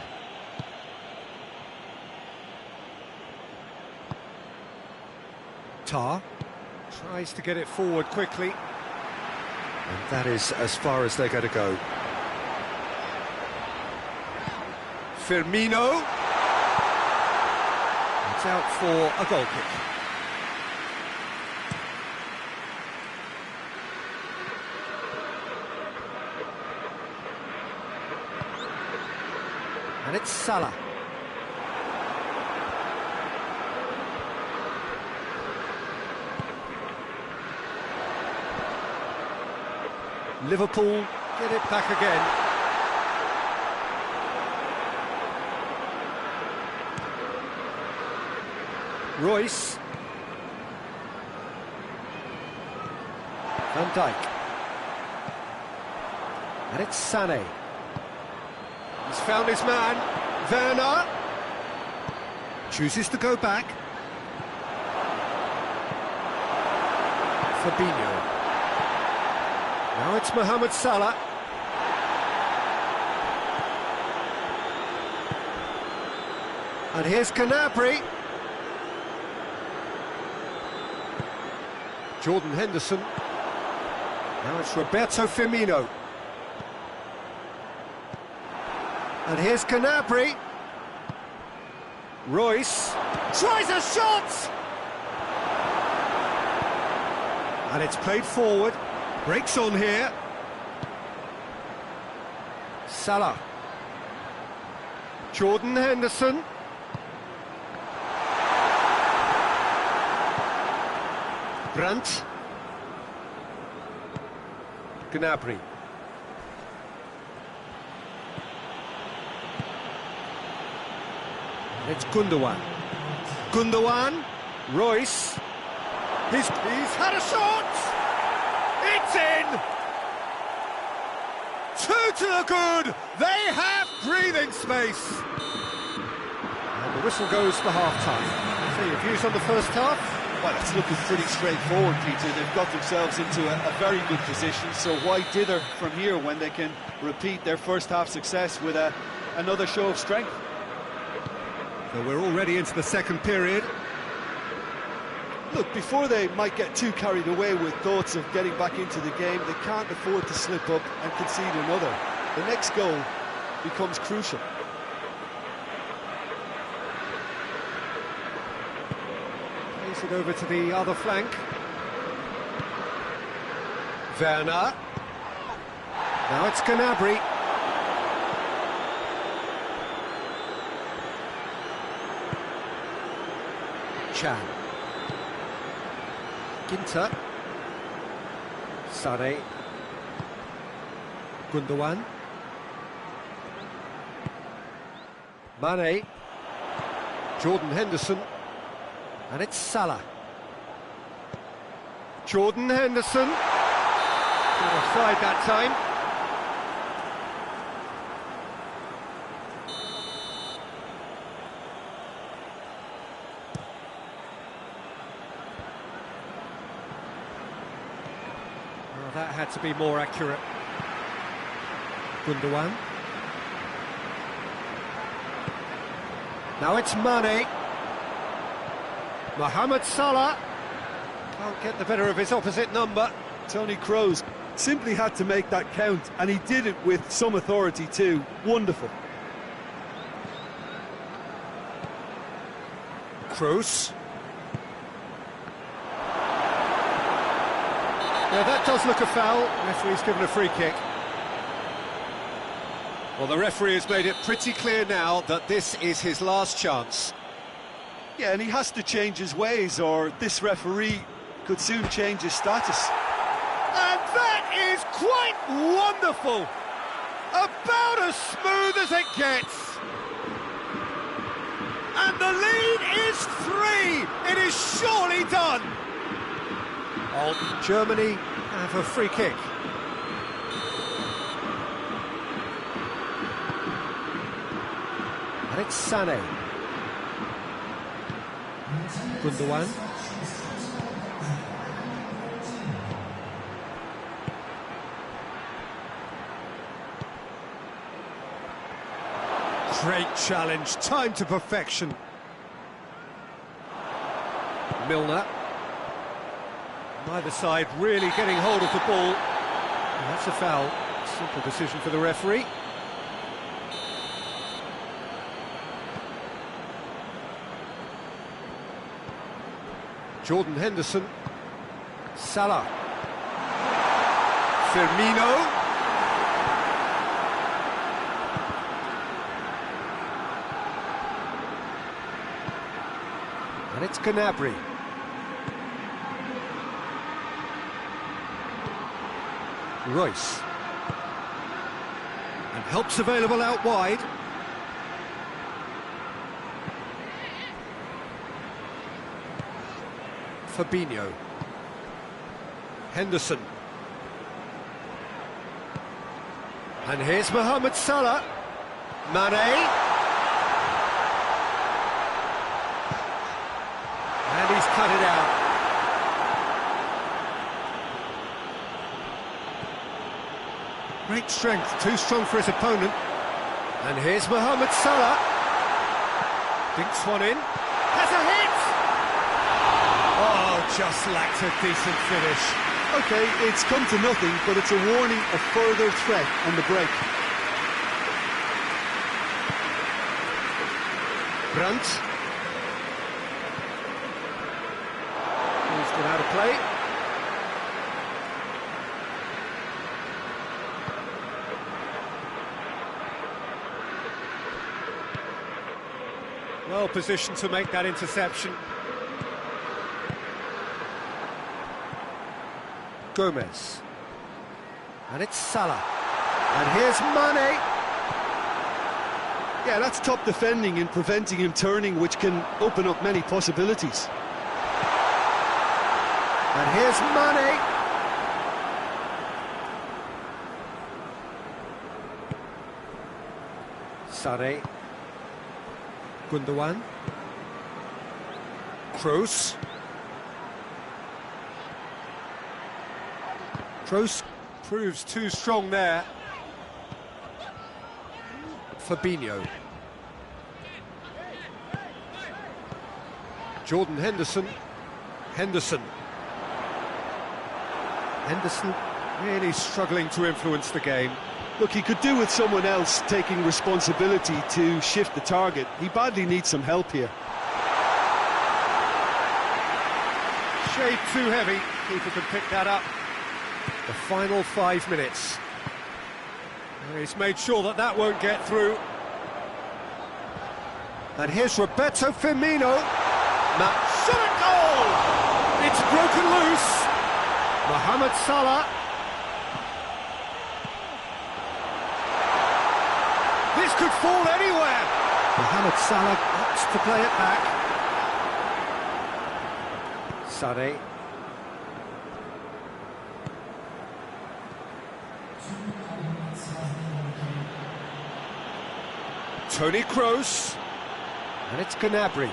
Tar tries to get it forward quickly, and that is as far as they're going to go. Firmino. It's out for a goal kick. And it's Salah. Liverpool get it back again. Royce. Van Dijk. And it's Sané. He's found his man, Werner. Chooses to go back. Fabinho. Now it's Mohamed Salah. And here's Gnabry. Jordan Henderson. Now it's Roberto Firmino. And here's Gnabry. Royce tries a shot! And it's played forward. Breaks on here. Salah. Jordan Henderson. Brandt. Gnabry. It's Gundogan. Gundogan. Royce. He's had a shot! It's in! 2 to the good! They have breathing space! And the whistle goes for half-time. So your views on the first half? Well, it's looking pretty straightforward, Peter. They've got themselves into a very good position, so why dither from here when they can repeat their first half success with another show of strength? So we're already into the second period. Look, before they might get too carried away with thoughts of getting back into the game, they can't afford to slip up and concede another. The next goal becomes crucial. Plays it over to the other flank. Werner. Now it's Gnabry. Chan. Ginter. Sané. Gundogan. Mane. Jordan Henderson. And it's Salah. Jordan Henderson. Offside that time. That had to be more accurate. Gundogan. Now it's Mane. Mohamed Salah. Can't get the better of his opposite number. Tony Kroos simply had to make that count, and he did it with some authority too. Wonderful. Kroos. Yeah, that does look a foul. Referee's given a free kick. Well, the referee has made it pretty clear now that this is his last chance. Yeah, and he has to change his ways, or this referee could soon change his status. And that is quite wonderful! About as smooth as it gets! And the lead is 3! It is surely done! Oh, Germany have a free kick. And it's Sané. Gundogan. Great challenge, time to perfection. Milner. Neither side really getting hold of the ball. And that's a foul. Simple decision for the referee. Jordan Henderson. Salah. Firmino. And it's Gnabry. Royce. And help's available out wide. Fabinho. And here's Mohamed Salah. Mane. And he's cut it out. Great strength, too strong for his opponent. And here's Mohamed Salah. Dinks one in. Has a hit! Oh, just lacked a decent finish. OK, it's come to nothing, but it's a warning of further threat on the break. Brandt. He's gone out of play. Well positioned to make that interception. Gomez. And it's Salah. And here's Mane. Yeah, that's top defending and preventing him turning, which can open up many possibilities. And here's Mane. Sane. Gundogan. Kroos. Kroos proves too strong there. Fabinho. Jordan Henderson. Henderson really struggling to influence the game. Look, he could do with someone else taking responsibility to shift the target. He badly needs some help here. Shade too heavy. Keeper can pick that up. The final 5 minutes. He's made sure that that won't get through. And here's Roberto Firmino. Shot at goal! It's broken loose. Mohamed Salah. This could fall anywhere. Mohamed Salah opts to play it back. Sane. Toni Kroos. And it's Gnabry.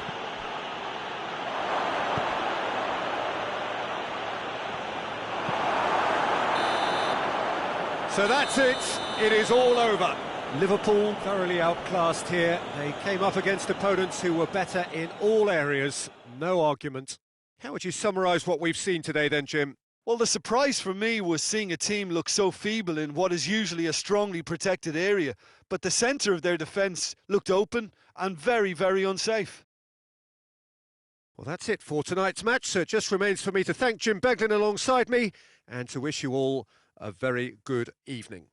So that's it. It is all over. Liverpool thoroughly outclassed here. They came up against opponents who were better in all areas. No argument. How would you summarise what we've seen today then, Jim? Well, the surprise for me was seeing a team look so feeble in what is usually a strongly protected area, but the centre of their defence looked open and very, very unsafe. Well, that's it for tonight's match, so it just remains for me to thank Jim Beglin alongside me and to wish you all a very good evening.